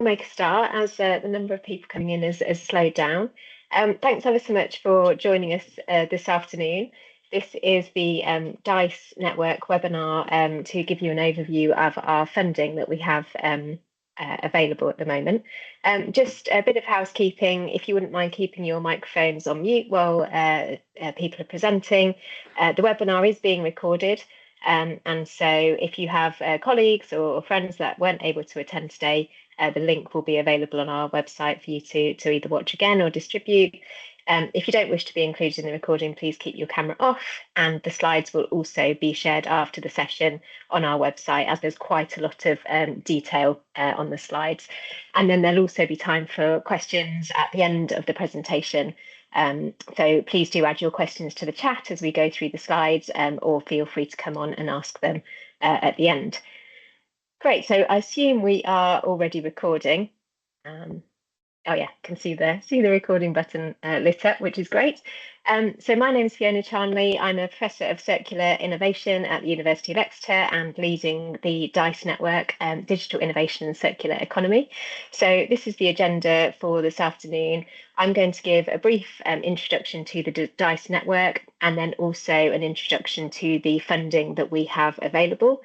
make a start as the number of people coming in has slowed down. Thanks ever so much for joining us this afternoon. This is the DICE Network webinar to give you an overview of our funding that we have available at the moment. Just a bit of housekeeping, if you wouldn't mind keeping your microphones on mute while people are presenting. The webinar is being recorded. And so if you have colleagues or friends that weren't able to attend today, the link will be available on our website for you to either watch again or distribute. If you don't wish to be included in the recording, please keep your camera off, and the slides will also be shared after the session on our website, as there's quite a lot of detail on the slides. And then there'll also be time for questions at the end of the presentation. So please do add your questions to the chat as we go through the slides, or feel free to come on and ask them at the end. Great, so I assume we are already recording. Oh yeah, can see the recording button lit up, which is great. So my name is Fiona Charnley. I'm a Professor of Circular Innovation at the University of Exeter and leading the DICE Network, Digital Innovation and Circular Economy. So this is the agenda for this afternoon. I'm going to give a brief introduction to the DICE Network, and then also an introduction to the funding that we have available.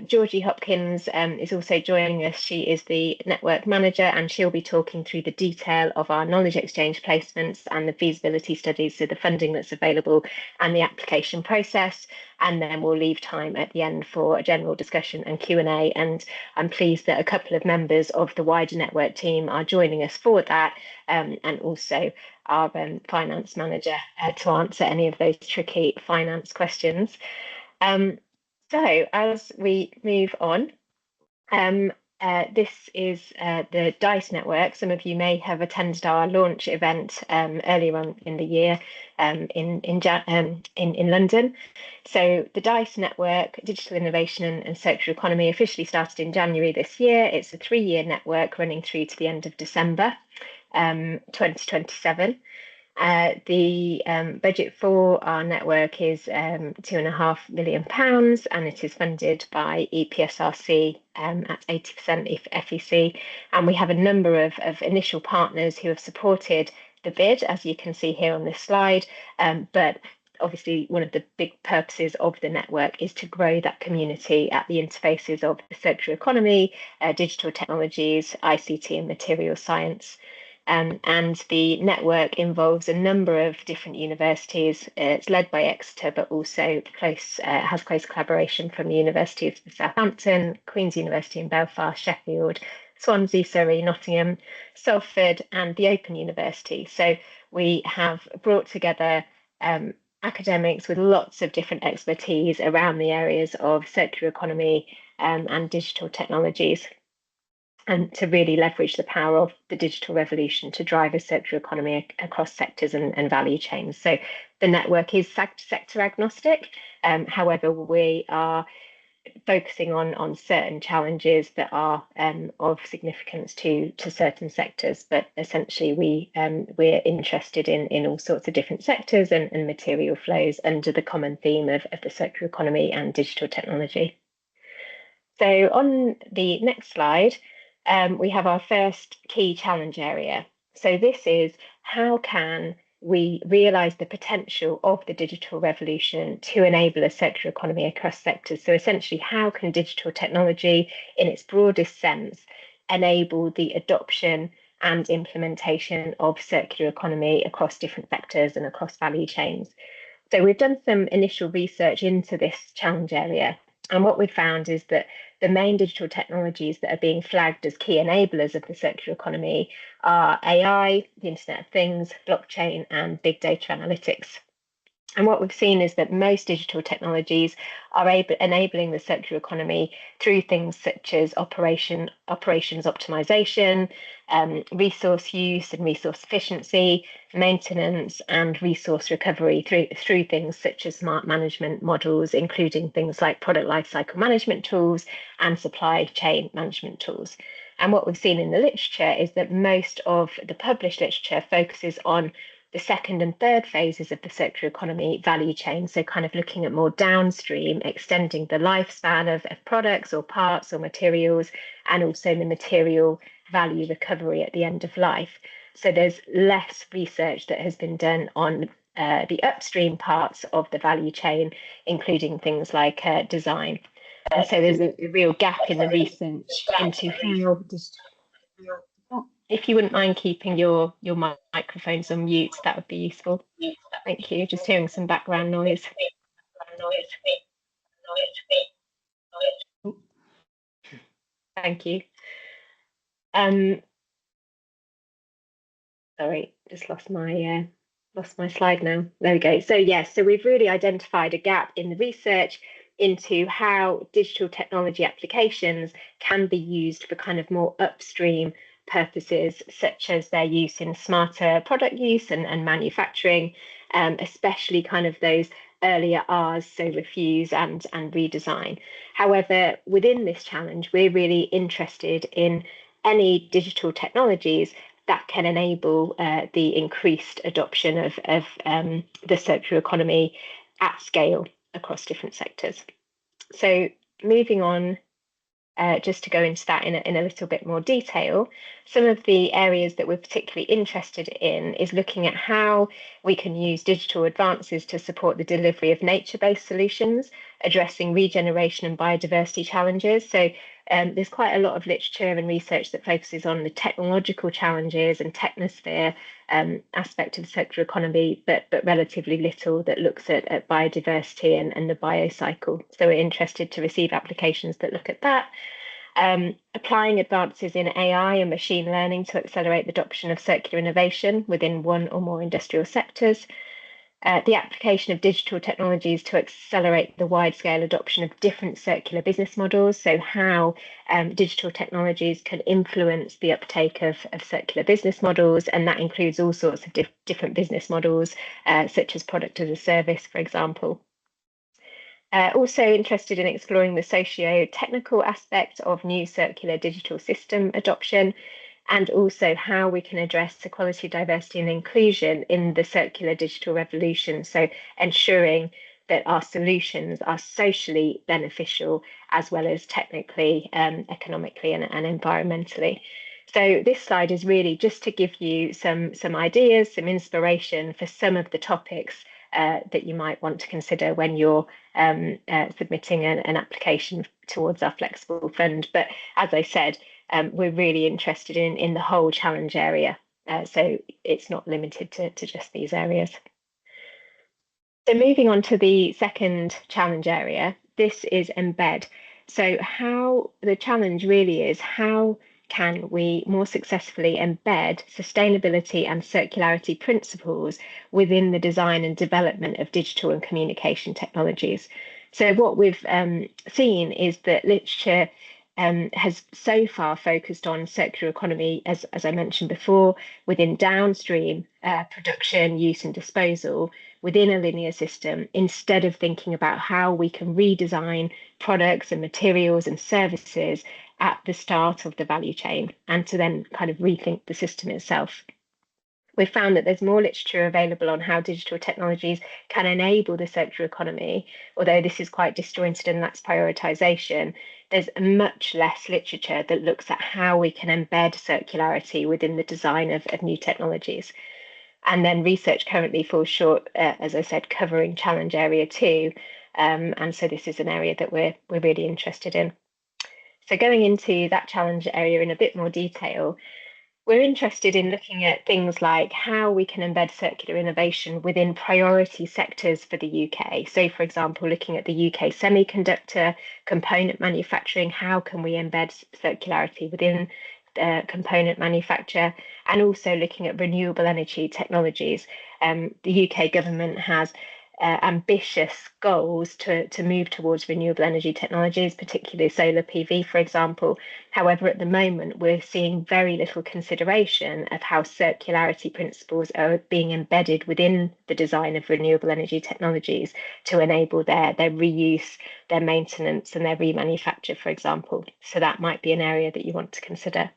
Georgie Hopkins is also joining us. She is the network manager, and she'll be talking through the detail of our knowledge exchange placements and the feasibility studies, so the funding that's available and the application process. And then we'll leave time at the end for a general discussion and Q&A. And I'm pleased that a couple of members of the wider network team are joining us for that, and also our finance manager to answer any of those tricky finance questions. So as we move on, this is the DICE Network. Some of you may have attended our launch event earlier on in the year in London. So the DICE Network, Digital Innovation and Circular Economy, officially started in January this year. It's a 3-year network running through to the end of December 2027. The budget for our network is £2.5 million, and it is funded by EPSRC at 80% FEC. And we have a number of initial partners who have supported the bid, as you can see here on this slide. But obviously, one of the big purposes of the network is to grow that community at the interfaces of the circular economy, digital technologies, ICT, and material science. And the network involves a number of different universities. It's led by Exeter, but also has close collaboration from the University of Southampton, Queen's University in Belfast, Sheffield, Swansea, Surrey, Nottingham, Salford, and the Open University. So we have brought together academics with lots of different expertise around the areas of circular economy and digital technologies, and to really leverage the power of the digital revolution to drive a circular economy across sectors and value chains. So the network is sector agnostic. However, we are focusing on certain challenges that are of significance to certain sectors, but essentially we're interested in all sorts of different sectors and material flows under the common theme of the circular economy and digital technology. So on the next slide, we have our first key challenge area. So this is, how can we realise the potential of the digital revolution to enable a circular economy across sectors? So essentially, how can digital technology, in its broadest sense, enable the adoption and implementation of circular economy across different sectors and across value chains? So we've done some initial research into this challenge area. And what we've found is that the main digital technologies that are being flagged as key enablers of the circular economy are AI, the Internet of Things, blockchain, and big data analytics. And what we've seen is that most digital technologies are enabling the circular economy through things such as operations optimization, resource use and resource efficiency, maintenance, and resource recovery through things such as smart management models, including things like product lifecycle management tools and supply chain management tools. And what we've seen in the literature is that most of the published literature focuses on the second and third phases of the circular economy value chain. So kind of looking at more downstream, extending the lifespan of products or parts or materials, and also the material value recovery at the end of life. So there's less research that has been done on the upstream parts of the value chain, including things like design. And so there's a real gap in the research into how if you wouldn't mind keeping your microphones on mute, that would be useful. Thank you. Just hearing some background noise. Thank you. Sorry, just lost my slide now. There we go. So yes, so we've really identified a gap in the research into how digital technology applications can be used for kind of more upstream purposes, such as their use in smarter product use and manufacturing, especially kind of those earlier R's, so refuse and redesign. However, within this challenge, we're really interested in any digital technologies that can enable the increased adoption of the circular economy at scale across different sectors. So moving on, just to go into that in a little bit more detail, some of the areas that we're particularly interested in is looking at how we can use digital advances to support the delivery of nature-based solutions, addressing regeneration and biodiversity challenges. So there's quite a lot of literature and research that focuses on the technological challenges and technosphere aspect of the circular economy, but relatively little that looks at biodiversity and the biocycle. So we're interested to receive applications that look at that. Applying advances in AI and machine learning to accelerate the adoption of circular innovation within one or more industrial sectors. The application of digital technologies to accelerate the wide-scale adoption of different circular business models. So how digital technologies can influence the uptake of circular business models, and that includes all sorts of different business models, such as product as a service, for example. Also interested in exploring the socio-technical aspect of new circular digital system adoption, and also how we can address equality, diversity, and inclusion in the circular digital revolution. So ensuring that our solutions are socially beneficial as well as technically, economically, and environmentally. So this slide is really just to give you some ideas, some inspiration for some of the topics that you might want to consider when you're submitting an application towards our flexible fund. But as I said, we're really interested in the whole challenge area. So it's not limited to just these areas. So moving on to the second challenge area, this is embed. So how the challenge really is, how can we more successfully embed sustainability and circularity principles within the design and development of digital and communication technologies? So what we've seen is that literature has so far focused on circular economy, as I mentioned before, within downstream production, use and disposal within a linear system, instead of thinking about how we can redesign products and materials and services at the start of the value chain, and to then kind of rethink the system itself. We've found that there's more literature available on how digital technologies can enable the circular economy, although this is quite disjointed and that's prioritization. There's much less literature that looks at how we can embed circularity within the design of new technologies. And then research currently falls short, as I said, covering challenge area 2. And so this is an area that we're really interested in. So going into that challenge area in a bit more detail, we're interested in looking at things like how we can embed circular innovation within priority sectors for the UK. So, for example, looking at the UK semiconductor component manufacturing, how can we embed circularity within component manufacture, and also looking at renewable energy technologies. The UK government has ambitious goals to move towards renewable energy technologies, particularly solar PV, for example. However, at the moment, we're seeing very little consideration of how circularity principles are being embedded within the design of renewable energy technologies to enable their reuse, their maintenance, and their remanufacture, for example. So that might be an area that you want to consider.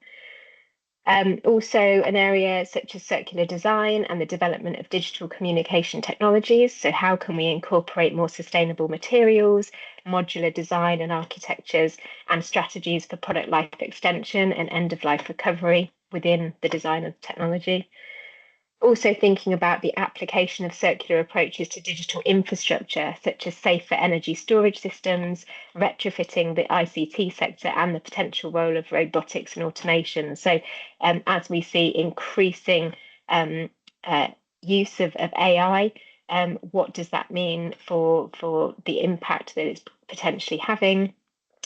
Also, an area such as circular design and the development of digital communication technologies. So, how can we incorporate more sustainable materials, modular design and architectures, and strategies for product life extension and end of life recovery within the design of technology? Also thinking about the application of circular approaches to digital infrastructure, such as safer energy storage systems, retrofitting the ICT sector, and the potential role of robotics and automation. So, as we see increasing use of AI, what does that mean for the impact that it's potentially having?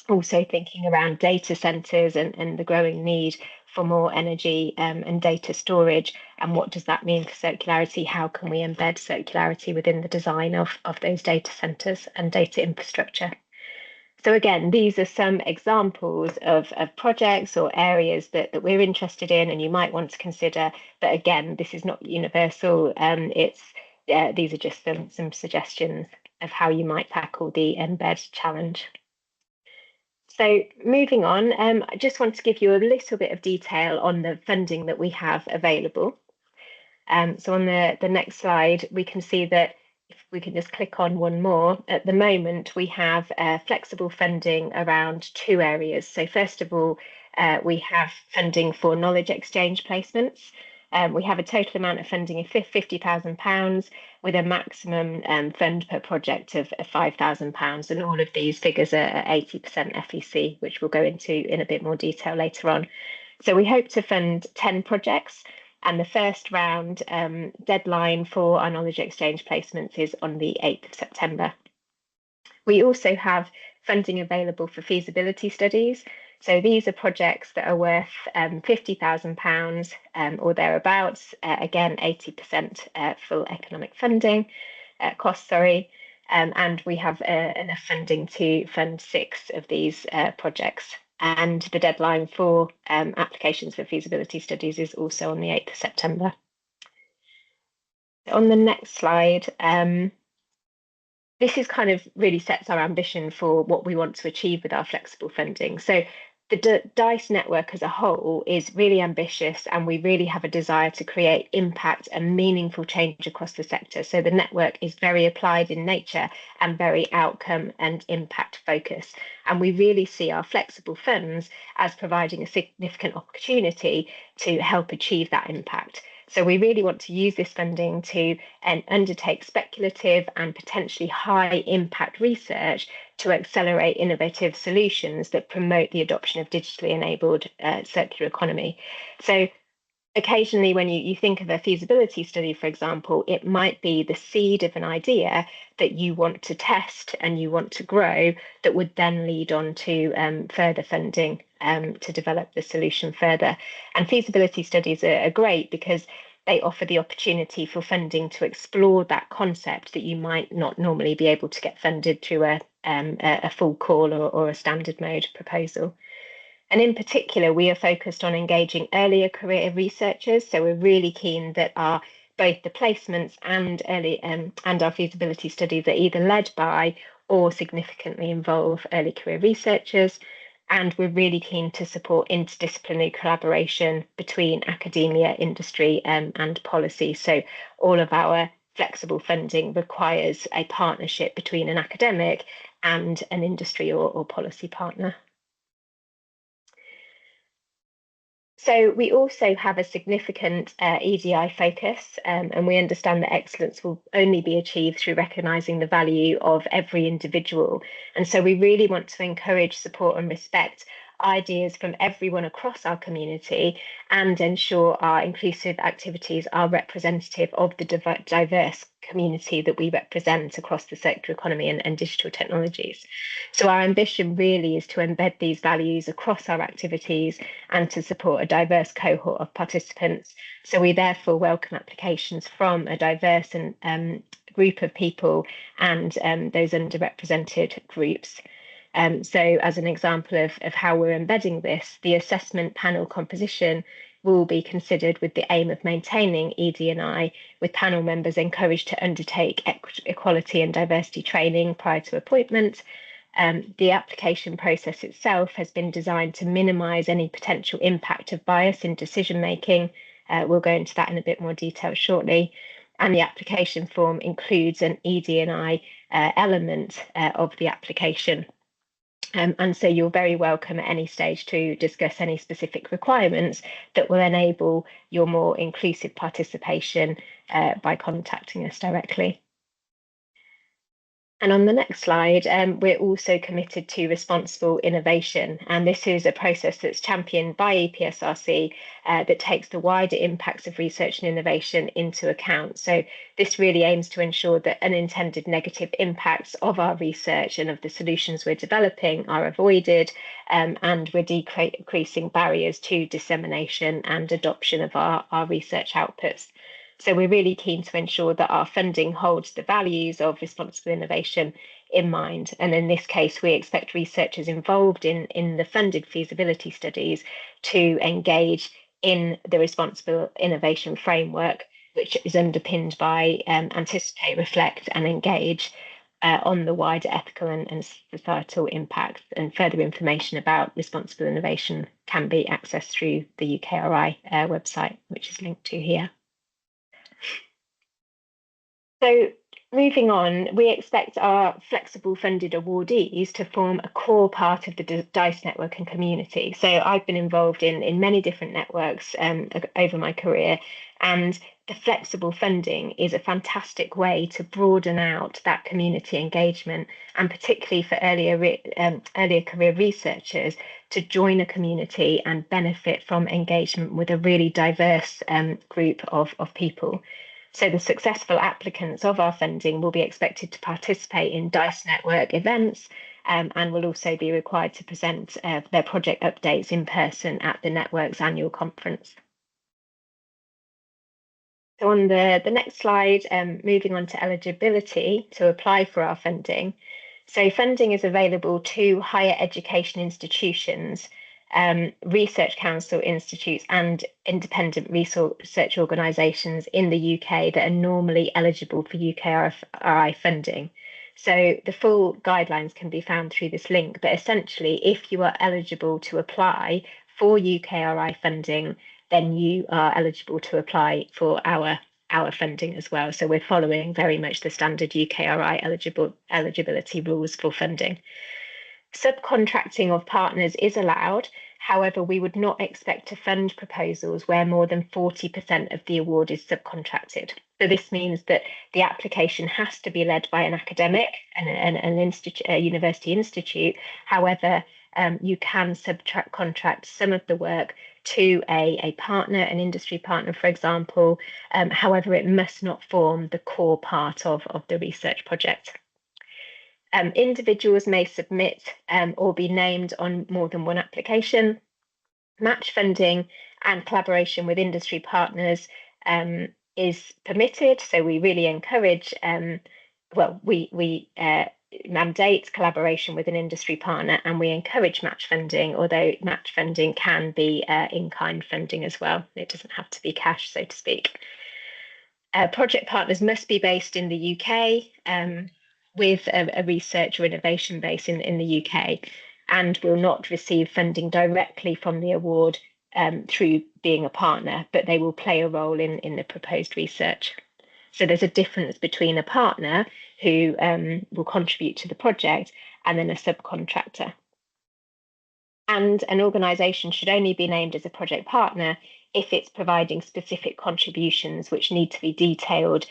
Also thinking around data centers and the growing need for more energy and data storage, and what does that mean for circularity? How can we embed circularity within the design of those data centers and data infrastructure? So again, these are some examples of projects or areas that we're interested in and you might want to consider. But again, this is not universal. These are just some suggestions of how you might tackle the embed challenge. So moving on, I just want to give you a little bit of detail on the funding that we have available. So on the next slide, we can see that if we can just click on one more, at the moment we have flexible funding around two areas. So first of all, we have funding for knowledge exchange placements. We have a total amount of funding of £50,000 with a maximum fund per project of £5,000. And all of these figures are 80% FEC, which we'll go into in a bit more detail later on. So we hope to fund 10 projects. And the first round deadline for our knowledge exchange placements is on the 8th of September. We also have funding available for feasibility studies. So these are projects that are worth £50,000 or thereabouts. Again, 80% full economic funding cost, and we have enough funding to fund 6 of these projects. And the deadline for applications for feasibility studies is also on the 8th of September. On the next slide, this is kind of really sets our ambition for what we want to achieve with our flexible funding. So the DICE network as a whole is really ambitious, and we really have a desire to create impact and meaningful change across the sector. So the network is very applied in nature and very outcome and impact focused. And we really see our flexible funds as providing a significant opportunity to help achieve that impact. So we really want to use this funding to undertake speculative and potentially high impact research to accelerate innovative solutions that promote the adoption of digitally enabled circular economy. So occasionally when you think of a feasibility study, for example, it might be the seed of an idea that you want to test and you want to grow that would then lead on to further funding to develop the solution further. And feasibility studies are great because they offer the opportunity for funding to explore that concept that you might not normally be able to get funded through a full call or a standard mode proposal. And in particular, we are focused on engaging earlier career researchers. So we're really keen that both the placements and our feasibility studies are either led by or significantly involve early career researchers. And we're really keen to support interdisciplinary collaboration between academia, industry, and policy. So all of our flexible funding requires a partnership between an academic and an industry or policy partner. So we also have a significant EDI focus, and we understand that excellence will only be achieved through recognising the value of every individual. And so we really want to encourage, support and respect ideas from everyone across our community and ensure our inclusive activities are representative of the diverse community that we represent across the circular economy and digital technologies. So our ambition really is to embed these values across our activities and to support a diverse cohort of participants. So we therefore welcome applications from a diverse and group of people and those underrepresented groups. So as an example of how we're embedding this, the assessment panel composition will be considered with the aim of maintaining ED&I, with panel members encouraged to undertake equality and diversity training prior to appointment. The application process itself has been designed to minimise any potential impact of bias in decision making. We'll go into that in a bit more detail shortly. And the application form includes an ED&I element of the application. And so you're very welcome at any stage to discuss any specific requirements that will enable your more inclusive participation by contacting us directly. And on the next slide, we're also committed to responsible innovation. And this is a process that's championed by EPSRC that takes the wider impacts of research and innovation into account. So this really aims to ensure that unintended negative impacts of our research and of the solutions we're developing are avoided, and we're decreasing barriers to dissemination and adoption of our research outputs. So we're really keen to ensure that our funding holds the values of responsible innovation in mind. And in this case, we expect researchers involved in the funded feasibility studies to engage in the responsible innovation framework, which is underpinned by anticipate, reflect, and engage on the wider ethical and societal impacts. And further information about responsible innovation can be accessed through the UKRI website, which is linked to here. So moving on, we expect our flexible funded awardees to form a core part of the DICE network and community. So I've been involved in many different networks over my career, and the flexible funding is a fantastic way to broaden out that community engagement, and particularly for earlier career researchers to join a community and benefit from engagement with a really diverse group of people. So the successful applicants of our funding will be expected to participate in DICE network events and will also be required to present their project updates in person at the network's annual conference. So on the next slide, moving on to eligibility to apply for our funding. So funding is available to higher education institutions, research council institutes and independent research organisations in the UK that are normally eligible for UKRI funding. So the full guidelines can be found through this link, but essentially if you are eligible to apply for UKRI funding, then you are eligible to apply for our funding as well. So we're following very much the standard UKRI eligibility rules for funding. Subcontracting of partners is allowed. However, we would not expect to fund proposals where more than 40% of the award is subcontracted. So this means that the application has to be led by an academic and a university institute. However, you can subcontract some of the work to a partner, an industry partner, for example. However, it must not form the core part of the research project. Individuals may submit or be named on more than one application. Match funding and collaboration with industry partners is permitted. So we really encourage, we mandate collaboration with an industry partner, and we encourage match funding, although match funding can be in-kind funding as well. It doesn't have to be cash, so to speak. Project partners must be based in the UK, with a research or innovation base in the UK, and will not receive funding directly from the award through being a partner, but they will play a role in the proposed research. So there's a difference between a partner who will contribute to the project and then a subcontractor. And an organisation should only be named as a project partner if it's providing specific contributions which need to be detailed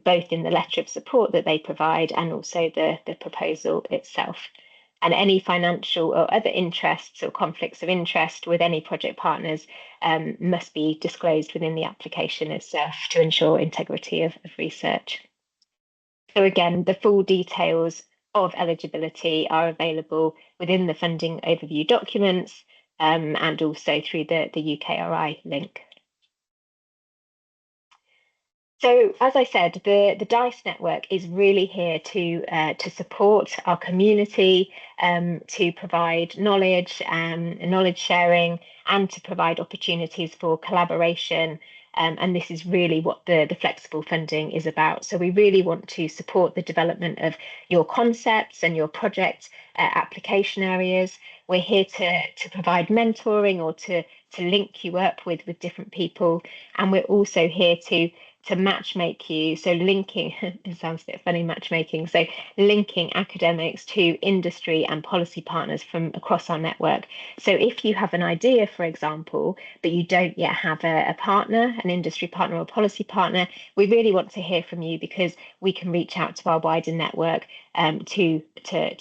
both in the letter of support that they provide and also the proposal itself. And any financial or other interests or conflicts of interest with any project partners must be disclosed within the application itself to ensure integrity of research. So again, the full details of eligibility are available within the funding overview documents and also through the UKRI link. So, as I said, the DICE network is really here to support our community, to provide knowledge sharing, and to provide opportunities for collaboration And this is really what the flexible funding is about. So we really want to support the development of your concepts and your project application areas. We're here to provide mentoring or to link you up with different people. And we're also here to match make you. So linking, it sounds a bit funny, matchmaking. So linking academics to industry and policy partners from across our network. So if you have an idea, for example, but you don't yet have a partner, an industry partner or policy partner, we really want to hear from you, because we can reach out to our wider network to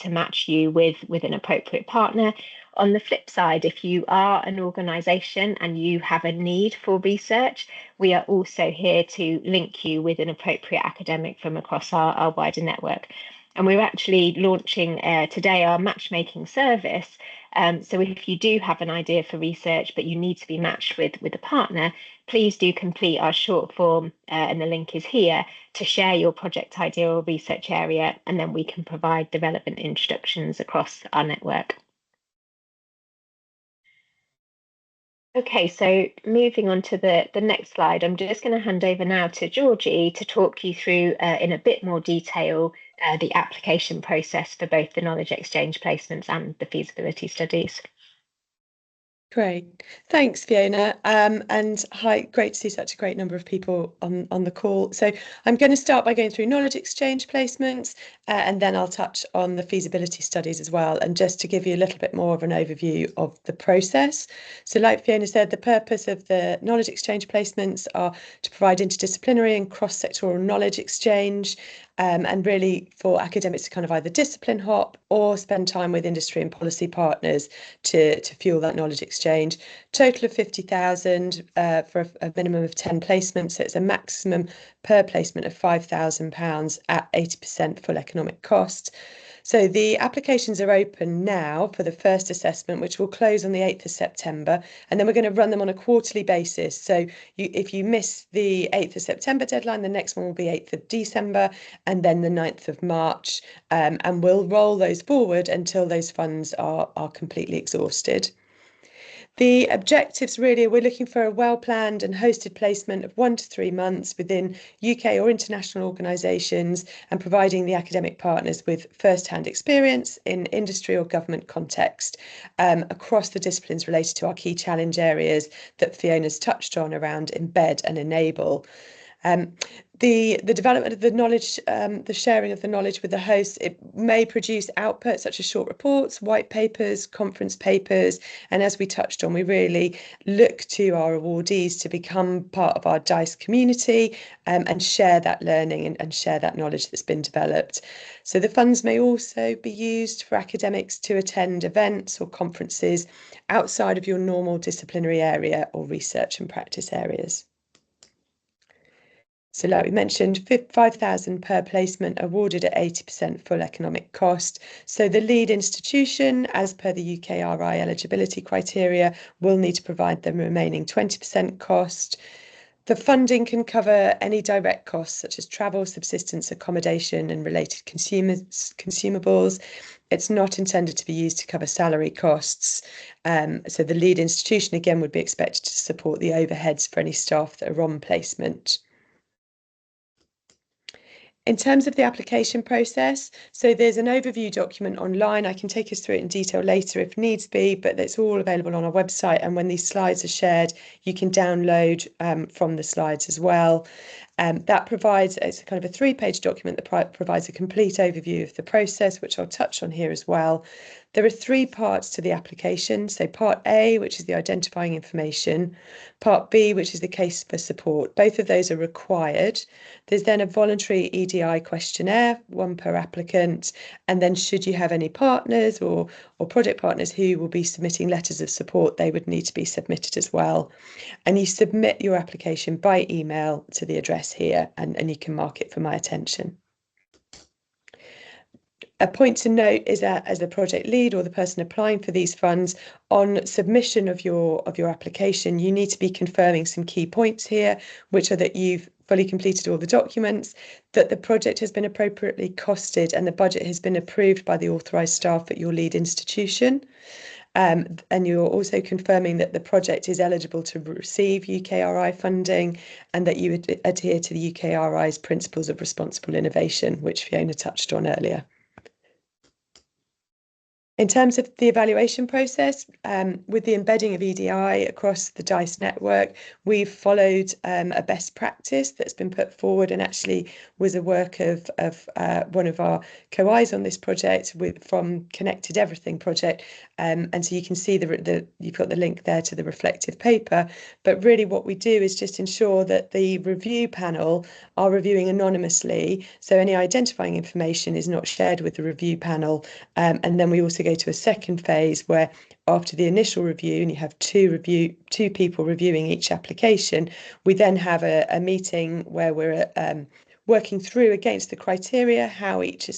match you with an appropriate partner. On the flip side, if you are an organisation and you have a need for research, we are also here to link you with an appropriate academic from across our wider network. And we're actually launching today our matchmaking service. So if you do have an idea for research, but you need to be matched with a partner, please do complete our short form, and the link is here, to share your project idea or research area, and then we can provide the relevant introductions across our network. Okay, so moving on to the next slide, I'm just going to hand over now to Georgie to talk you through in a bit more detail the application process for both the knowledge exchange placements and the feasibility studies. Great. Thanks, Fiona. And hi, great to see such a great number of people on the call. So I'm going to start by going through knowledge exchange placements, and then I'll touch on the feasibility studies as well, and just to give you a little bit more of an overview of the process. So like Fiona said, the purpose of the knowledge exchange placements are to provide interdisciplinary and cross-sectoral knowledge exchange, and really for academics to kind of either discipline hop or spend time with industry and policy partners to fuel that knowledge exchange. Total of 50,000 for a minimum of 10 placements. So it's a maximum per placement of £5,000 at 80% full economic cost. So the applications are open now for the first assessment, which will close on the 8th of September, and then we're going to run them on a quarterly basis. So if you miss the 8th of September deadline, the next one will be 8th of December, and then the 9th of March, and we'll roll those forward until those funds are completely exhausted. The objectives really, we're looking for a well-planned and hosted placement of 1 to 3 months within UK or international organisations, and providing the academic partners with first-hand experience in industry or government context across the disciplines related to our key challenge areas that Fiona's touched on around embed and enable. The development of the knowledge, the sharing of the knowledge with the hosts, it may produce outputs such as short reports, white papers, conference papers, and as we touched on, we really look to our awardees to become part of our DICE community, and share that learning and share that knowledge that's been developed. So the funds may also be used for academics to attend events or conferences outside of your normal disciplinary area or research and practice areas. So like we mentioned, 5,000 per placement, awarded at 80% full economic cost. So the lead institution, as per the UKRI eligibility criteria, will need to provide the remaining 20% cost. The funding can cover any direct costs such as travel, subsistence, accommodation and related consumables. It's not intended to be used to cover salary costs. So the lead institution again would be expected to support the overheads for any staff that are on placement. In terms of the application process, so there's an overview document online. I can take us through it in detail later if needs be, but it's all available on our website. And when these slides are shared, you can download from the slides as well. That provides, it's kind of a 3-page document that provides a complete overview of the process, which I'll touch on here as well. There are 3 parts to the application. So part A, which is the identifying information, part B, which is the case for support. Both of those are required. There's then a voluntary EDI questionnaire, 1 per applicant. And then should you have any partners or project partners who will be submitting letters of support, they would need to be submitted as well. And you submit your application by email to the address here, and you can mark it for my attention. A point to note is that as the project lead or the person applying for these funds, on submission of your application, you need to be confirming some key points here, which are that you've fully completed all the documents, that the project has been appropriately costed and the budget has been approved by the authorised staff at your lead institution. And you're also confirming that the project is eligible to receive UKRI funding and that you would adhere to the UKRI's principles of responsible innovation, which Fiona touched on earlier. In terms of the evaluation process, with the embedding of EDI across the DICE network, we've followed a best practice that's been put forward and actually was a work of one of our co-Is on this project from Connected Everything project. And so you can see you've got the link there to the reflective paper. But really what we do is just ensure that the review panel are reviewing anonymously. So any identifying information is not shared with the review panel. And then we also go to a second phase where after the initial review, and you have two people reviewing each application, we then have a meeting where we're working through against the criteria how each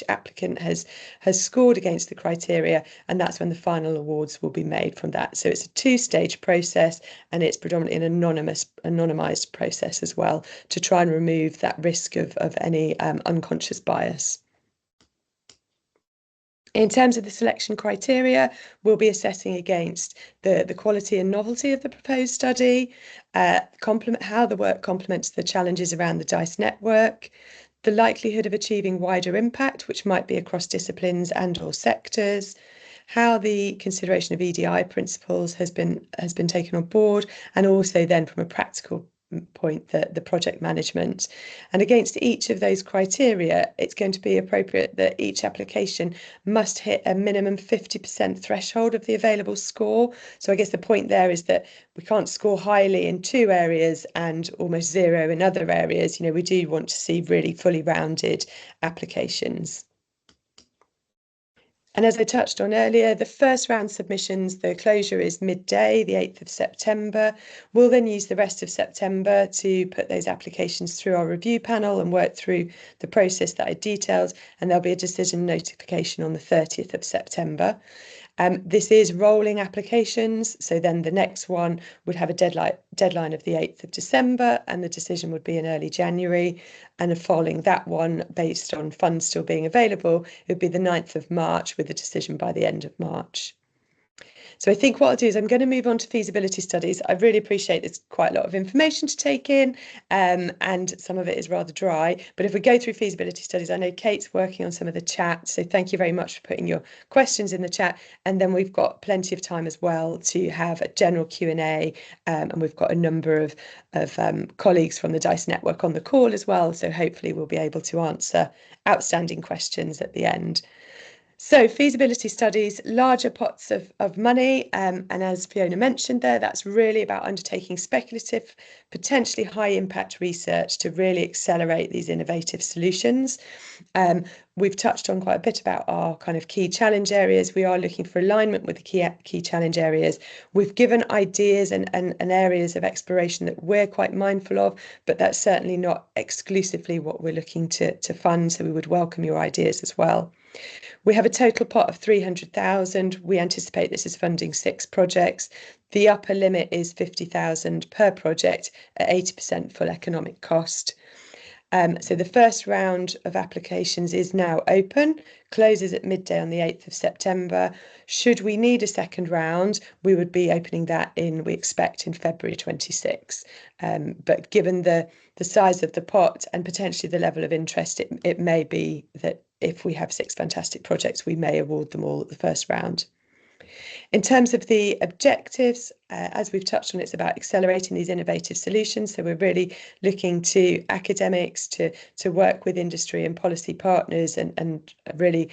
applicant has scored against the criteria, and that's when the final awards will be made from that. So it's a two-stage process, and it's predominantly an anonymized process as well to try and remove that risk of any unconscious bias. In terms of the selection criteria, we'll be assessing against the quality and novelty of the proposed study, how the work complements the challenges around the DICE network, the likelihood of achieving wider impact, which might be across disciplines and/or sectors, how the consideration of EDI principles has been taken on board, and also then from a practical point, the project management. And against each of those criteria, it's going to be appropriate that each application must hit a minimum 50% threshold of the available score. So I guess the point there is that we can't score highly in two areas and almost zero in other areas. We do want to see really fully rounded applications. And as I touched on earlier, the first round submissions, the closure is midday, the 8th of September. We'll then use the rest of September to put those applications through our review panel and work through the process that I detailed, and there'll be a decision notification on the 30th of September. This is rolling applications, so then the next one would have a deadline of the 8th of December, and the decision would be in early January. And following that one, based on funds still being available, it would be the 9th of March with a decision by the end of March. So I think what I'll do is I'm going to move on to feasibility studies. I really appreciate there's quite a lot of information to take in, and some of it is rather dry. But if we go through feasibility studies, I know Kate's working on some of the chat. So thank you very much for putting your questions in the chat. And then we've got plenty of time as well to have a general Q&A. And we've got a number of colleagues from the DICE network on the call as well. So hopefully we'll be able to answer outstanding questions at the end. So feasibility studies, larger pots of money, and as Fiona mentioned there, that's really about undertaking speculative, potentially high impact research to really accelerate these innovative solutions. We've touched on quite a bit about our kind of key challenge areas. We are looking for alignment with the key challenge areas. We've given ideas and areas of exploration that we're quite mindful of, but that's certainly not exclusively what we're looking to fund, so we would welcome your ideas as well. We have a total pot of 300,000. We anticipate this is funding 6 projects. The upper limit is 50,000 per project at 80% full economic cost. So the first round of applications is now open, closes at midday on the 8th of September. Should we need a second round, we would be opening that we expect in February 26. But given the size of the pot and potentially the level of interest, it may be that if we have 6 fantastic projects, we may award them all at the first round. In terms of the objectives, as we've touched on, it's about accelerating these innovative solutions. So we're really looking to academics to work with industry and policy partners and really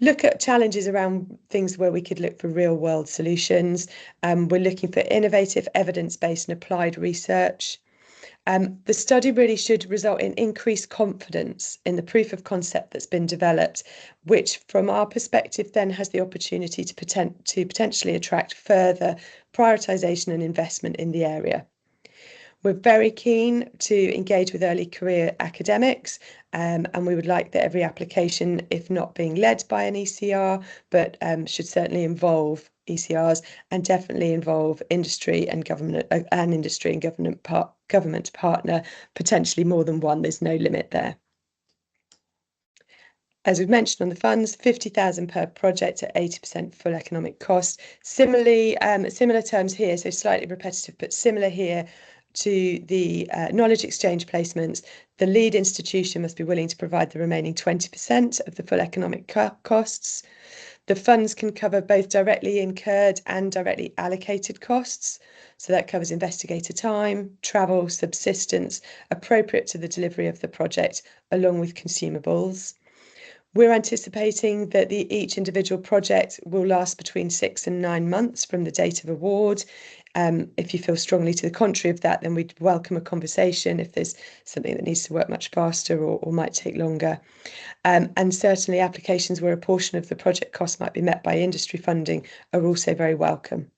look at challenges around things where we could look for real world solutions. We're looking for innovative evidence-based and applied research. The study really should result in increased confidence in the proof of concept that's been developed, which from our perspective then has the opportunity to potentially attract further prioritisation and investment in the area. We're very keen to engage with early career academics, and we would like that every application, if not being led by an ECR, but should certainly involve ECRs and definitely involve industry and government, government partner, potentially more than one. There's no limit there. As we've mentioned on the funds, 50,000 per project at 80% full economic cost. Similarly, similar terms here, so slightly repetitive, but similar here to the knowledge exchange placements. The lead institution must be willing to provide the remaining 20% of the full economic costs. The funds can cover both directly incurred and directly allocated costs. So that covers investigator time, travel, subsistence, appropriate to the delivery of the project, along with consumables. We're anticipating that each individual project will last between 6 and 9 months from the date of award. If you feel strongly to the contrary of that, then we'd welcome a conversation if there's something that needs to work much faster or might take longer. And certainly applications where a portion of the project cost might be met by industry funding are also very welcome.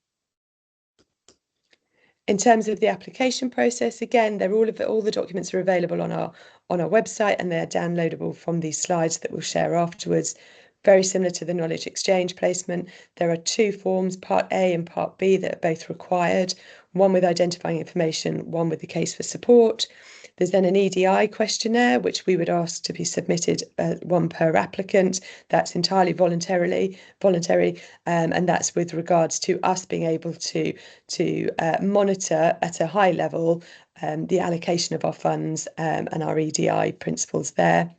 In terms of the application process, again, all the documents are available on our website, and they're downloadable from these slides that we'll share afterwards. Very similar to the knowledge exchange placement, there are 2 forms, Part A and Part B, that are both required, one with identifying information, one with the case for support. There's then an EDI questionnaire, which we would ask to be submitted, 1 per applicant. That's entirely voluntary, and that's with regards to us being able to monitor at a high level the allocation of our funds and our EDI principles there.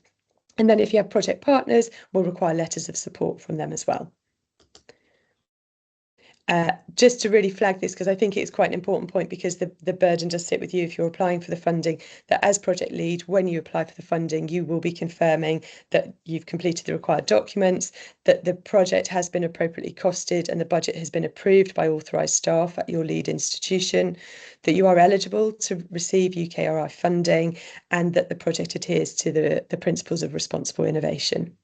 And then if you have project partners, we'll require letters of support from them as well. Just to really flag this, because I think it's quite an important point, because the burden does sit with you if you're applying for the funding, that as project lead, when you apply for the funding, you will be confirming that you've completed the required documents, that the project has been appropriately costed and the budget has been approved by authorised staff at your lead institution, that you are eligible to receive UKRI funding, and that the project adheres to the principles of responsible innovation.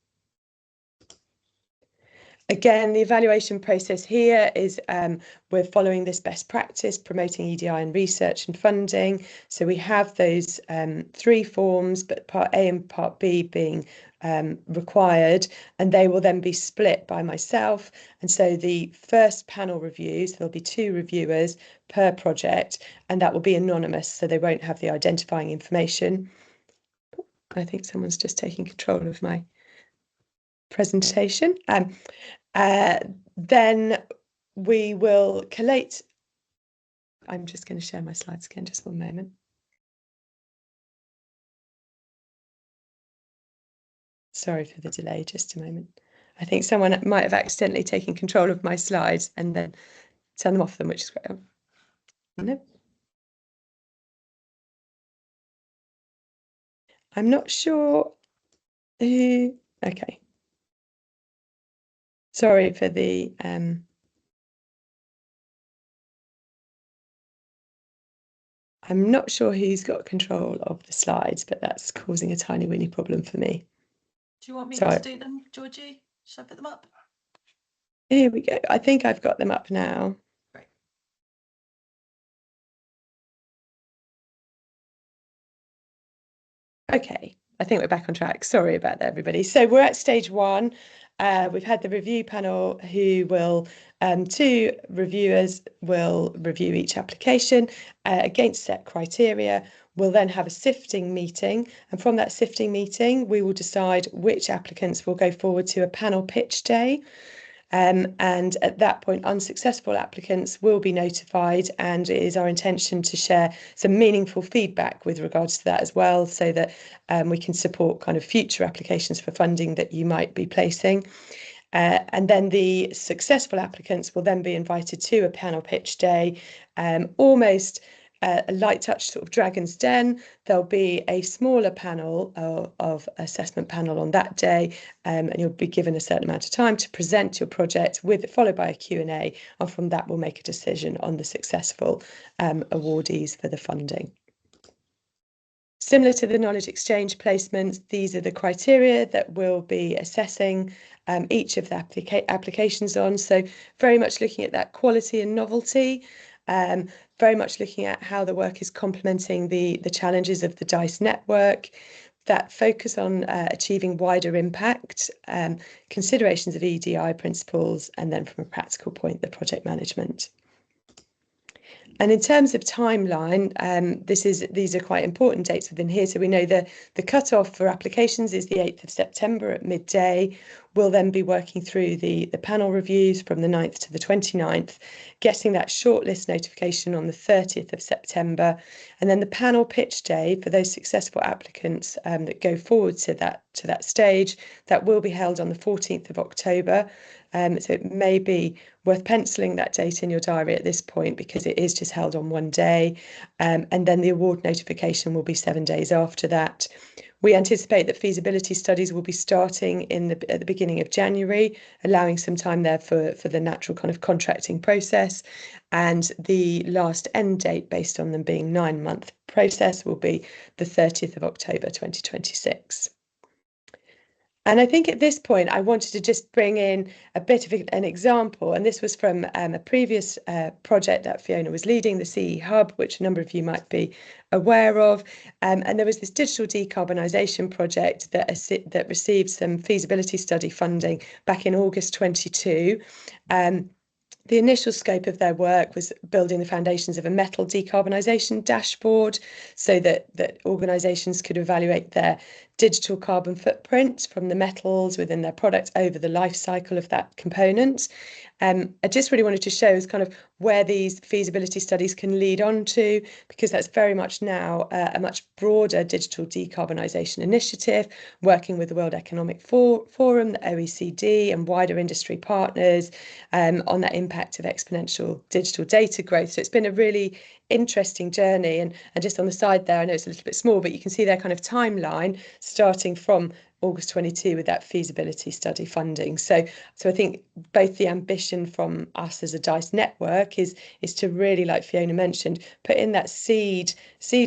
Again, the evaluation process here is we're following this best practice, promoting EDI and research and funding. So we have those 3 forms, but Part A and Part B being required, and they will then be split by myself. And so the first panel reviews, there'll be 2 reviewers per project, and that will be anonymous, so they won't have the identifying information. I think someone's just taking control of my presentation. Then we will collate. I'm just going to share my slides again, just 1 moment. Sorry for the delay, just a moment. I think someone might have accidentally taken control of my slides and then turned them off them, which is great. No. I'm not sure who. Okay. Sorry for the I'm not sure who's got control of the slides, but that's causing a tiny weeny problem for me. Do you want me to do them, Georgie? Should I put them up? Here we go. I think I've got them up now. Great. Okay, I think we're back on track. Sorry about that, everybody. So we're at stage 1. We've had the review panel who will, 2 reviewers will review each application against set criteria. We'll then have a sifting meeting, and from that sifting meeting, we will decide which applicants will go forward to a panel pitch day. And at that point, unsuccessful applicants will be notified, and it is our intention to share some meaningful feedback with regards to that as well, so that we can support kind of future applications for funding that you might be placing. And then the successful applicants will then be invited to a panel pitch day, almost a light touch sort of Dragon's Den. There'll be a smaller panel of assessment panel on that day, and you'll be given a certain amount of time to present your project, followed by a Q&A, and from that we'll make a decision on the successful awardees for the funding. Similar to the knowledge exchange placements, these are the criteria that we'll be assessing each of the applications on. So very much looking at that quality and novelty, very much looking at how the work is complementing the challenges of the DICE network, that focus on achieving wider impact, considerations of EDI principles, and then from a practical point, the project management. And in terms of timeline, these are quite important dates within here. So we know the cut-off for applications is the 8th of September at midday. We'll then be working through the panel reviews from the 9th to the 29th, getting that shortlist notification on the 30th of September. And then the panel pitch day for those successful applicants that go forward to that stage, that will be held on the 14th of October. So it may be worth penciling that date in your diary at this point, because it is just held on one day. And then the award notification will be 7 days after that. We anticipate that feasibility studies will be starting at the beginning of January, allowing some time there for the natural kind of contracting process. And the last end date, based on them being 9-month process, will be the 30th of October 2026. And I think at this point, I wanted to just bring in a bit of an example. And this was from a previous project that Fiona was leading, the CE Hub, which a number of you might be aware of. And there was this digital decarbonisation project that received some feasibility study funding back in August 22. The initial scope of their work was building the foundations of a metal decarbonisation dashboard, so that organisations could evaluate their digital carbon footprint from the metals within their product over the life cycle of that component. I just really wanted to show us kind of where these feasibility studies can lead on to, because that's very much now a much broader digital decarbonisation initiative, working with the World Economic Forum, the OECD and wider industry partners on that impact of exponential digital data growth. So it's been a really interesting journey. And just on the side there, I know it's a little bit small, but you can see their kind of timeline starting from August 22 with that feasibility study funding. So I think both the ambition from us as a DICE network is to really, like Fiona mentioned, put in that seed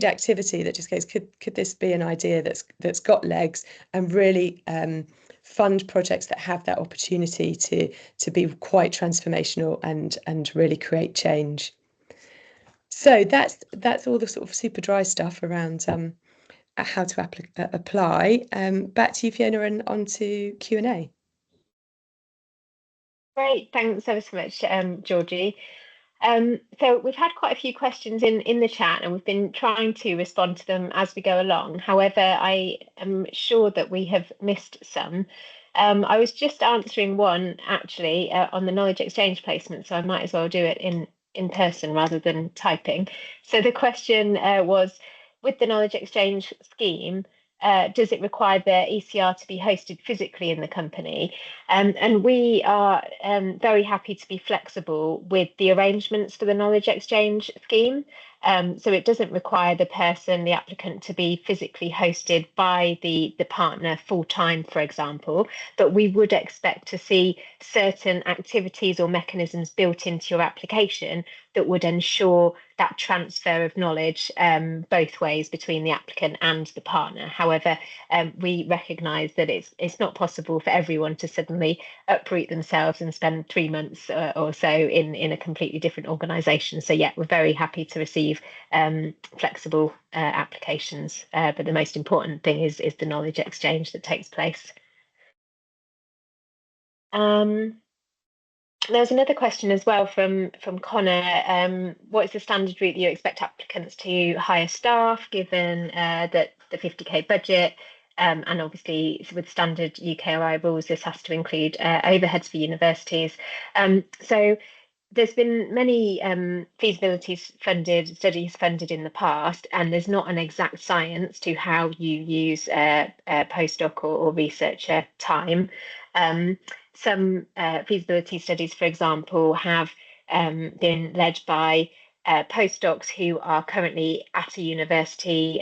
activity that just goes, could this be an idea that's got legs, and really fund projects that have that opportunity to be quite transformational and really create change. So that's all the sort of super dry stuff around how to apply. Back to you, Fiona, and on to Q&A. Great, thanks ever so much, Georgie. So we've had quite a few questions in the chat, and we've been trying to respond to them as we go along. However, I am sure that we have missed some. I was just answering one actually on the knowledge exchange placement, so I might as well do it in person rather than typing. So the question was, with the knowledge exchange scheme, does it require the ECR to be hosted physically in the company? And we are very happy to be flexible with the arrangements for the knowledge exchange scheme. So it doesn't require the applicant, to be physically hosted by the partner full time, for example, but we would expect to see certain activities or mechanisms built into your application that would ensure that transfer of knowledge both ways between the applicant and the partner. However, we recognise that it's not possible for everyone to suddenly uproot themselves and spend 3 months or so in a completely different organisation. So yeah, we're very happy to receive flexible applications, but the most important thing is the knowledge exchange that takes place. There's another question as well from Connor. What is the standard route that you expect applicants to hire staff, given that the 50k budget, and obviously with standard UKRI rules, this has to include overheads for universities. So there's been many feasibilities studies funded in the past, and there's not an exact science to how you use postdoc or researcher time. Some feasibility studies, for example, have been led by postdocs who are currently at a university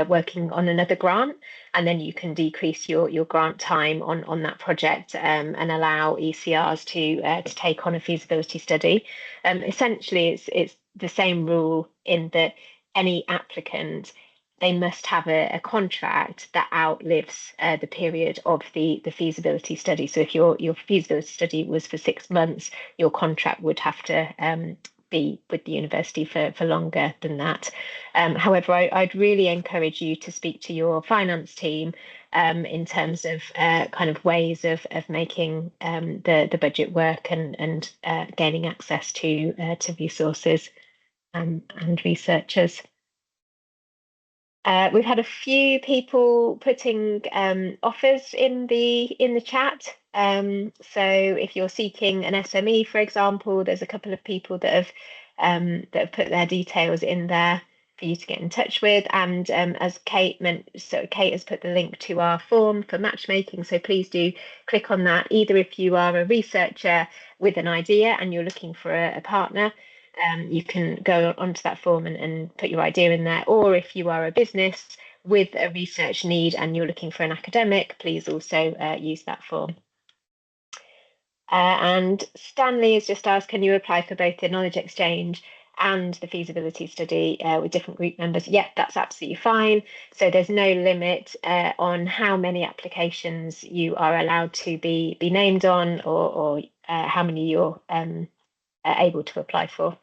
working on another grant, and then you can decrease your grant time on that project and allow ECRs to take on a feasibility study. Essentially, it's the same rule in that any applicant, they must have a contract that outlives the period of the feasibility study. So if your feasibility study was for 6 months, your contract would have to be with the university for longer than that. However, I'd really encourage you to speak to your finance team in terms of kind of ways of making the budget work and gaining access to resources. and researchers. We've had a few people putting offers in the chat. So if you're seeking an SME, for example, there's a couple of people that have put their details in there for you to get in touch with. And as Kate meant, so Kate has put the link to our form for matchmaking. So please do click on that, either if you are a researcher with an idea and you're looking for a partner. You can go onto that form and put your idea in there. Or if you are a business with a research need and you're looking for an academic, please also use that form. And Stanley has just asked, can you apply for both the knowledge exchange and the feasibility study with different group members? Yeah, that's absolutely fine. So there's no limit on how many applications you are allowed to be named on, or how many you're able to apply for.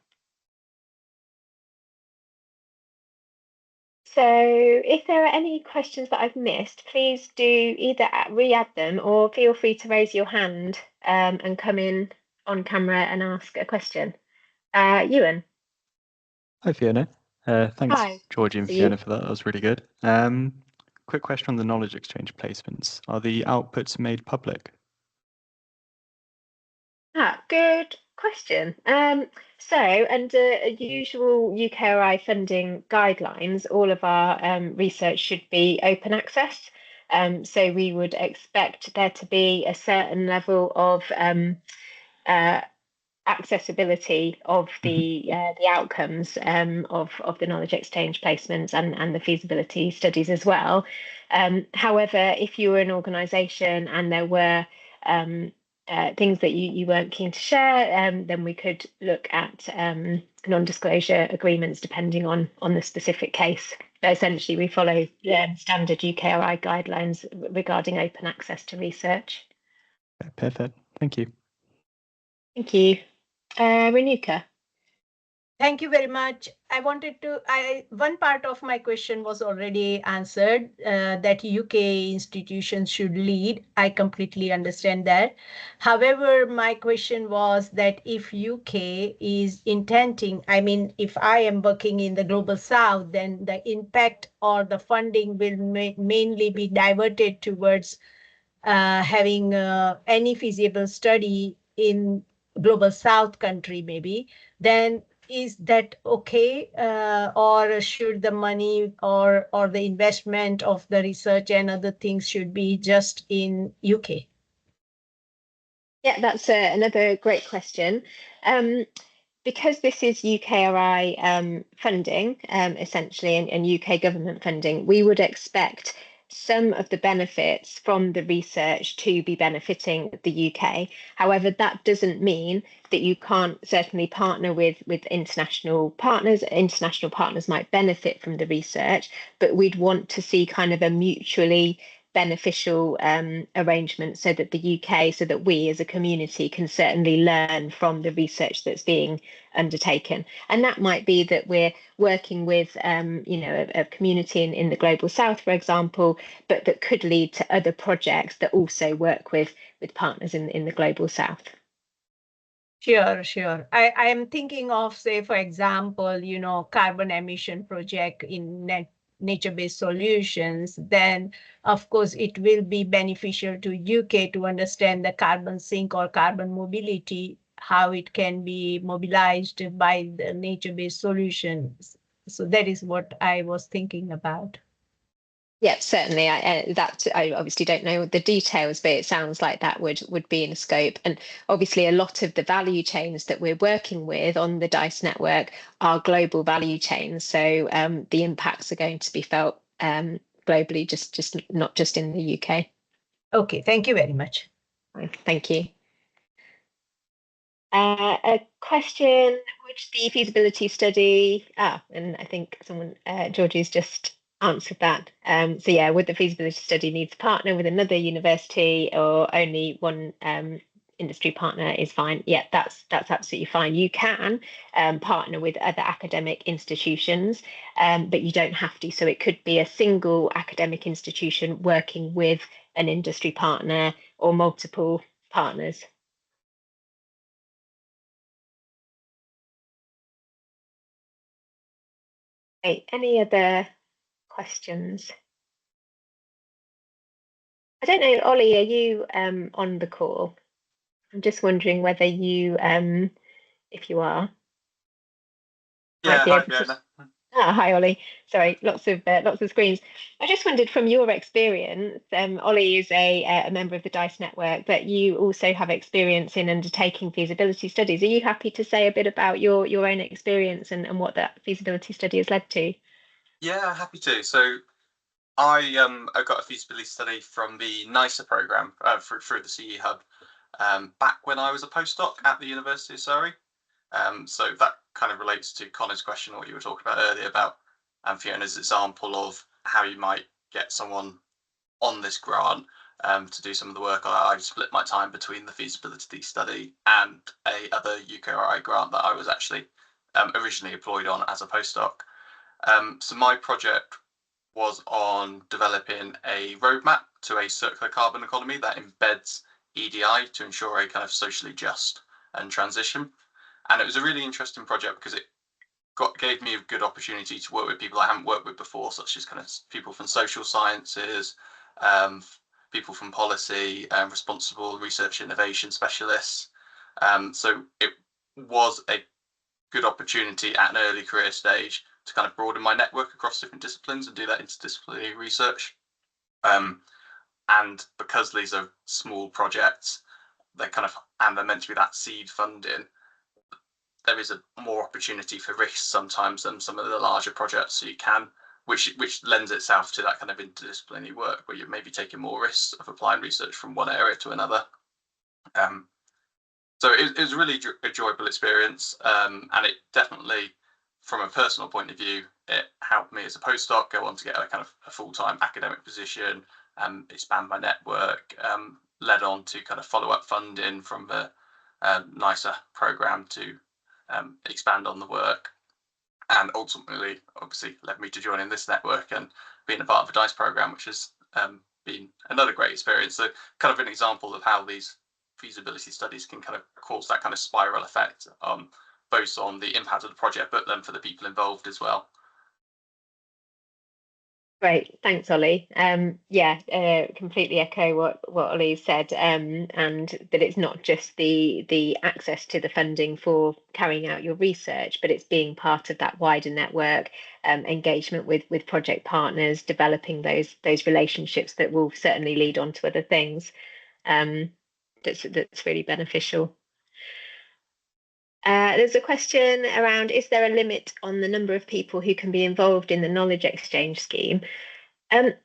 So if there are any questions that I've missed, please do either re-add them or feel free to raise your hand and come in on camera and ask a question. Ewan. Hi, Fiona. Thanks, Hi. Georgie and Fiona, for that. That was really good. Quick question on the knowledge exchange placements. Are the outputs made public? Good question. So under usual UKRI funding guidelines, all of our research should be open access. So we would expect there to be a certain level of accessibility of the outcomes of the knowledge exchange placements and the feasibility studies as well. However, if you were an organisation and there were things that you weren't keen to share, then we could look at non-disclosure agreements depending on the specific case. But essentially, we follow standard UKRI guidelines regarding open access to research. Perfect. Thank you. Thank you. Renuka. Thank you very much. One part of my question was already answered, that UK institutions should lead. I completely understand that. However, my question was that if UK is intending, I mean, if I am working in the Global South, then the impact or the funding will mainly be diverted towards having any feasible study in Global South country, maybe, then is that okay, or should the money or the investment of the research and other things should be just in UK? Yeah, that's another great question. Because this is UKRI funding, essentially, and UK government funding, we would expect some of the benefits from the research to be benefiting the UK. However, that doesn't mean that you can't certainly partner with international partners. International partners might benefit from the research, but we'd want to see kind of a mutually beneficial arrangement so that the UK, so that we as a community can certainly learn from the research that's being undertaken. And that might be that we're working with a community in the Global South, for example, but that could lead to other projects that also work with partners in the Global South. Sure. I am thinking of, say, for example, carbon emission project in nature-based solutions. Then, of course, it will be beneficial to UK to understand the carbon sink or carbon mobility, how it can be mobilized by the nature-based solutions. So that is what I was thinking about. Yeah, certainly. I obviously don't know the details, but it sounds like that would be in scope. And obviously, a lot of the value chains that we're working with on the DICE network are global value chains. So the impacts are going to be felt globally, just not just in the UK. Okay, thank you very much. Thank you. A question, which the feasibility study, and I think someone, Georgie's just answered that. So yeah, would the feasibility study need to partner with another university, or only one industry partner is fine? Yeah, that's absolutely fine. You can partner with other academic institutions, but you don't have to. So it could be a single academic institution working with an industry partner or multiple partners. Hey, any other questions? I don't know, Ollie, are you on the call? I'm just wondering whether you, if you are, might Yeah, be hi able to. Fiona. Hi, Ollie. Sorry, lots of screens. I just wondered, from your experience, Ollie is a member of the DICE network, but you also have experience in undertaking feasibility studies. Are you happy to say a bit about your own experience and what that feasibility study has led to? Yeah, happy to. So I got a feasibility study from the NICER program through the CE Hub back when I was a postdoc at the University of Surrey. So that kind of relates to Connor's question, what you were talking about earlier about Fiona's example of how you might get someone on this grant to do some of the work. I split my time between the feasibility study and a other UKRI grant that I was actually originally employed on as a postdoc. So my project was on developing a roadmap to a circular carbon economy that embeds EDI to ensure a kind of socially just and transition. And it was a really interesting project because it gave me a good opportunity to work with people I haven't worked with before, such as kind of people from social sciences, people from policy, responsible research innovation specialists. So it was a good opportunity at an early career stage to kind of broaden my network across different disciplines and do that interdisciplinary research. And because these are small projects, they're meant to be that seed funding, there is a more opportunity for risk sometimes than some of the larger projects. So you can, which lends itself to that kind of interdisciplinary work where you're maybe taking more risks of applying research from one area to another. So it was a really enjoyable experience, and it definitely, from a personal point of view, it helped me as a postdoc go on to get a kind of a full-time academic position, expand my network, led on to kind of follow-up funding from the NICER program to expand on the work, and ultimately, obviously, led me to joining this network and being a part of the DICE program, which has been another great experience. So kind of an example of how these feasibility studies can kind of cause that kind of spiral effect, both on the impact of the project, but then for the people involved as well. Great, thanks, Ollie. Completely echo what Ollie said, and that it's not just the access to the funding for carrying out your research, but it's being part of that wider network, engagement with project partners, developing those relationships that will certainly lead on to other things. That's really beneficial. There's a question around, is there a limit on the number of people who can be involved in the knowledge exchange scheme? There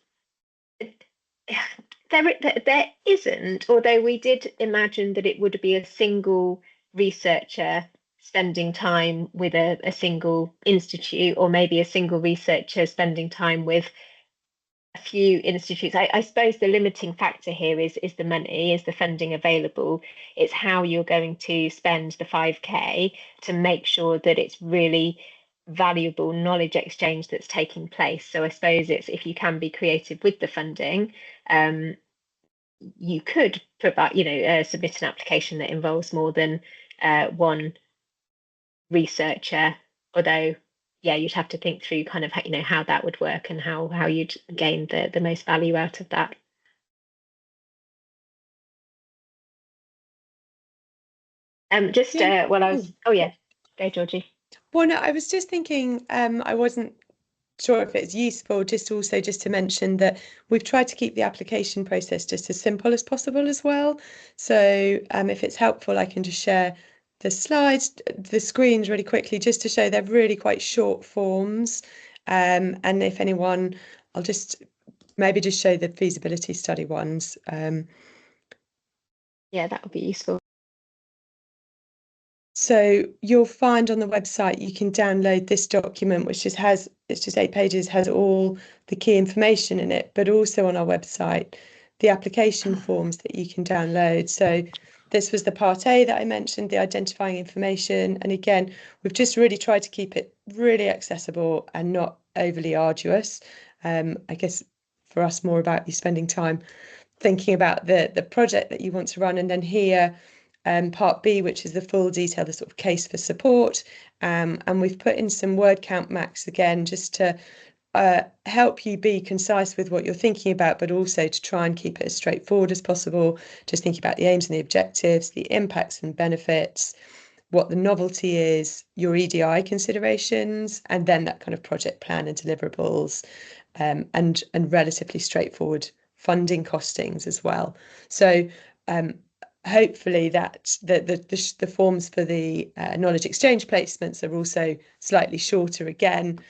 isn't, although we did imagine that it would be a single researcher spending time with a single institute, or maybe a single researcher spending time with a few institutes. I suppose the limiting factor here is the money, is the funding available. It's how you're going to spend the 5K to make sure that it's really valuable knowledge exchange that's taking place. So I suppose it's, if you can be creative with the funding, you could provide, submit an application that involves more than one researcher, although you'd have to think through kind of how that would work and how you'd gain the most value out of that. Go Georgie. Well, no, I was just thinking, I wasn't sure if it's useful just to mention that we've tried to keep the application process just as simple as possible as well. So if it's helpful, I can just share the slides, the screens really quickly, just to show they're really quite short forms. And if anyone, I'll just maybe just show the feasibility study ones. Yeah, that would be useful. So you'll find on the website you can download this document, which it's just 8 pages, has all the key information in it, but also on our website, the application forms that you can download. So this was the part A that I mentioned, the identifying information. And again, we've just really tried to keep it really accessible and not overly arduous. I guess for us, more about you spending time thinking about the project that you want to run. And then here, part B, which is the full detail, the sort of case for support. And we've put in some word count max again, just to help you be concise with what you're thinking about, but also to try and keep it as straightforward as possible. Just thinking about the aims and the objectives, the impacts and benefits, what the novelty is, your EDI considerations, and then that kind of project plan and deliverables, and relatively straightforward funding costings as well. So hopefully that the forms for the knowledge exchange placements are also slightly shorter again.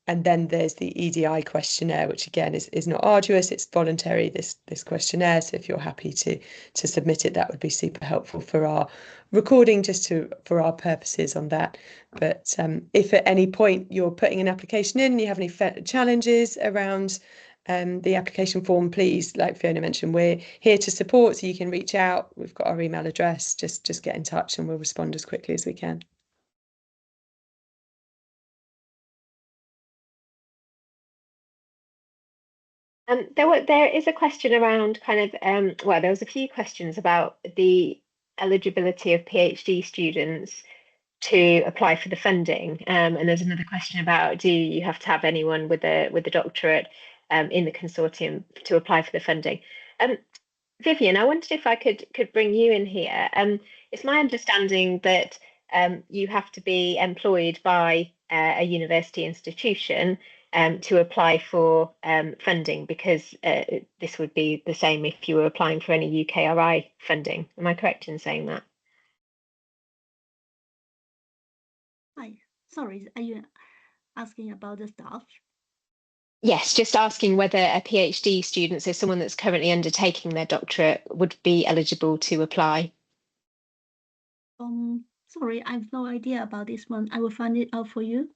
And then there's the EDI questionnaire, which again is not arduous, it's voluntary, this questionnaire. So if you're happy to submit it, that would be super helpful for our recording, for our purposes on that. But if at any point you're putting an application in and you have any challenges around the application form, please, like Fiona mentioned, we're here to support, so you can reach out. We've got our email address, just get in touch and we'll respond as quickly as we can. There is a question around kind of, well, there was a few questions about the eligibility of PhD students to apply for the funding. And there's another question about, do you have to have anyone with a doctorate in the consortium to apply for the funding? Vivian, I wondered if I could bring you in here. It's my understanding that you have to be employed by a university institution to apply for funding, because this would be the same if you were applying for any UKRI funding. Am I correct in saying that? Hi, sorry, are you asking about the staff? Yes, just asking whether a PhD student, so someone that's currently undertaking their doctorate, would be eligible to apply. Sorry, I have no idea about this one. I will find it out for you.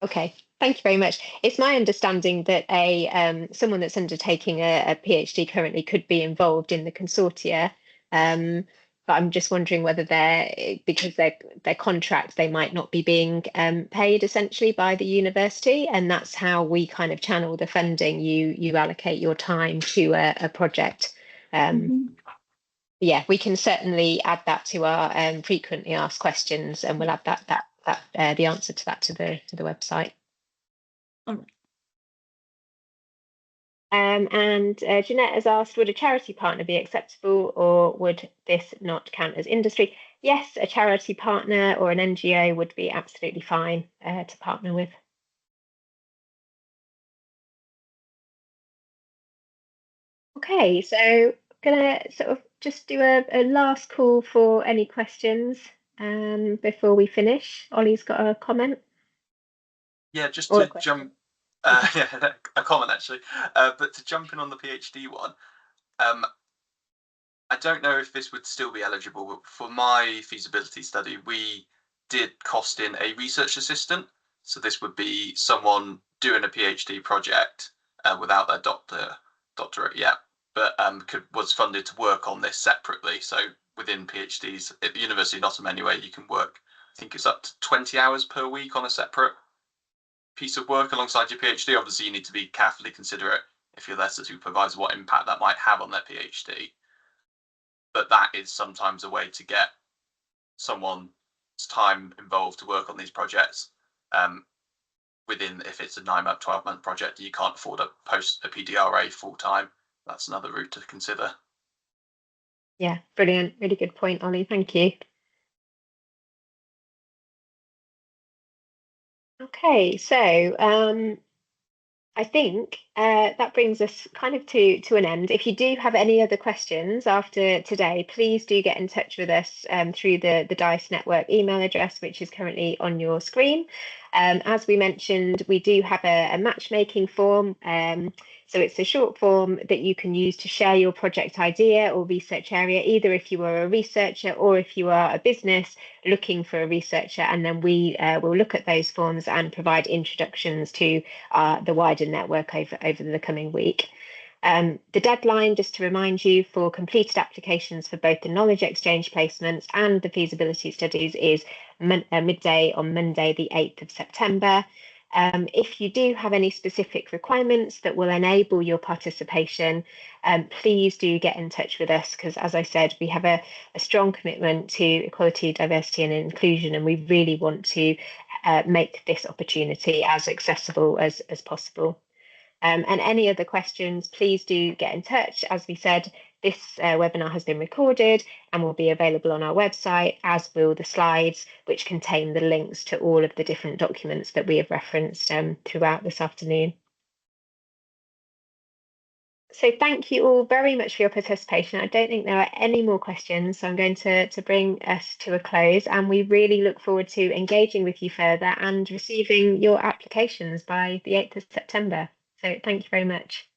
Okay, thank you very much. It's my understanding that someone that's undertaking a PhD currently could be involved in the consortia, but I'm just wondering whether because their contract, they might not be being paid essentially by the university, and that's how we kind of channel the funding. You allocate your time to a project. Yeah, we can certainly add that to our frequently asked questions, and we'll add the answer to that to the website. All right. And Jeanette has asked, would a charity partner be acceptable, or would this not count as industry? Yes, a charity partner or an NGO would be absolutely fine to partner with. Okay, so gonna sort of just do a last call for any questions before we finish. Ollie's got a comment. Yeah, just to jump. Yeah, a comment actually. But to jump in on the PhD one, I don't know if this would still be eligible, but for my feasibility study, we did cost in a research assistant. So this would be someone doing a PhD project without their doctorate yet, but was funded to work on this separately. So within PhDs at the University of Nottingham anyway, you can work, I think it's up to 20 hours per week on a separate piece of work alongside your PhD. Obviously, you need to be carefully considerate if you're there to supervise what impact that might have on their PhD. But that is sometimes a way to get someone's time involved to work on these projects within, if it's a 9-month, 12-month project, you can't afford to post a PDRA full time. That's another route to consider. Yeah, brilliant. Really good point, Ollie. Thank you. Okay, so I think that brings us kind of to an end. If you do have any other questions after today, please do get in touch with us through the DICE Network email address, which is currently on your screen. As we mentioned, we do have a matchmaking form. So it's a short form that you can use to share your project idea or research area, either if you are a researcher or if you are a business looking for a researcher, and then we will look at those forms and provide introductions to the wider network over the coming week. The deadline, just to remind you, for completed applications for both the knowledge exchange placements and the feasibility studies is midday on Monday, the 8th of September. If you do have any specific requirements that will enable your participation, please do get in touch with us, because as I said, we have a strong commitment to equality, diversity and inclusion, and we really want to make this opportunity as accessible as possible. And any other questions, please do get in touch. As we said, this webinar has been recorded and will be available on our website, as will the slides, which contain the links to all of the different documents that we have referenced throughout this afternoon. So thank you all very much for your participation. I don't think there are any more questions, so I'm going to bring us to a close, and we really look forward to engaging with you further and receiving your applications by the 8th of September. So thank you very much.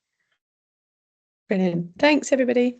Brilliant. Thanks, everybody.